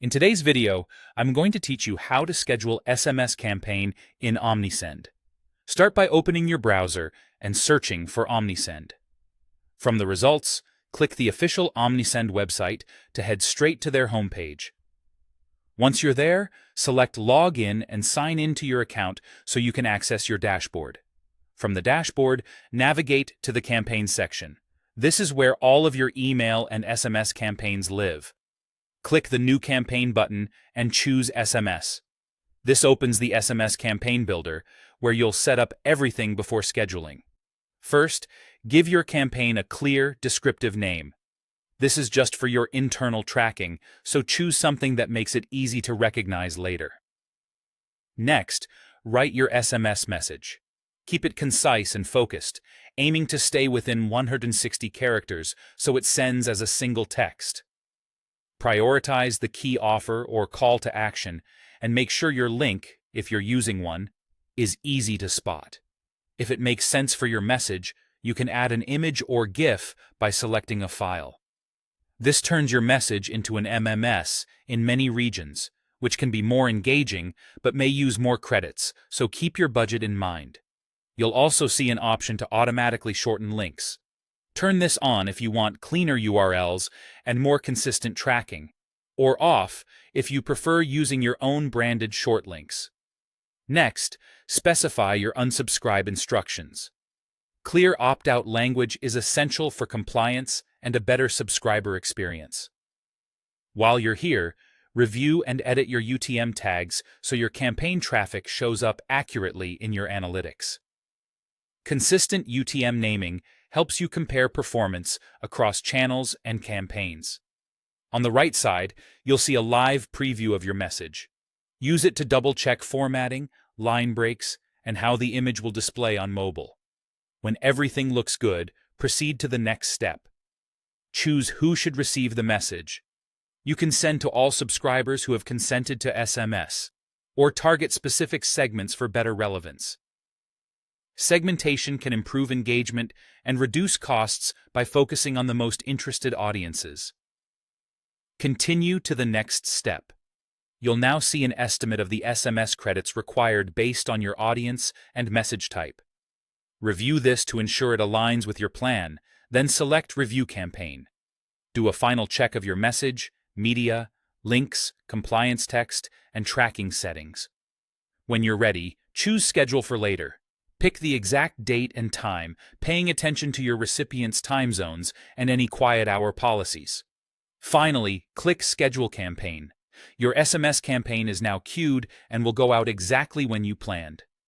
In today's video, I'm going to teach you how to schedule SMS campaign in Omnisend. Start by opening your browser and searching for Omnisend. From the results, click the official Omnisend website to head straight to their homepage. Once you're there, select Log In and sign in to your account so you can access your dashboard. From the dashboard, navigate to the Campaign section. This is where all of your email and SMS campaigns live. Click the New Campaign button and choose SMS. This opens the SMS Campaign Builder, where you'll set up everything before scheduling. First, give your campaign a clear, descriptive name. This is just for your internal tracking, so choose something that makes it easy to recognize later. Next, write your SMS message. Keep it concise and focused, aiming to stay within 160 characters so it sends as a single text. Prioritize the key offer or call to action, and make sure your link, if you're using one, is easy to spot. If it makes sense for your message, you can add an image or GIF by selecting a file. This turns your message into an MMS in many regions, which can be more engaging but may use more credits, so keep your budget in mind. You'll also see an option to automatically shorten links. Turn this on if you want cleaner URLs and more consistent tracking, or off if you prefer using your own branded short links. Next, specify your unsubscribe instructions. Clear opt-out language is essential for compliance and a better subscriber experience. While you're here, review and edit your UTM tags so your campaign traffic shows up accurately in your analytics. Consistent UTM naming helps you compare performance across channels and campaigns. On the right side, you'll see a live preview of your message. Use it to double-check formatting, line breaks, and how the image will display on mobile. When everything looks good, proceed to the next step. Choose who should receive the message. You can send to all subscribers who have consented to SMS, or target specific segments for better relevance. Segmentation can improve engagement and reduce costs by focusing on the most interested audiences. Continue to the next step. You'll now see an estimate of the SMS credits required based on your audience and message type. Review this to ensure it aligns with your plan, then select Review Campaign. Do a final check of your message, media, links, compliance text, and tracking settings. When you're ready, choose Schedule for later. Pick the exact date and time, paying attention to your recipient's time zones and any quiet hour policies. Finally, click Schedule Campaign. Your SMS campaign is now queued and will go out exactly when you planned.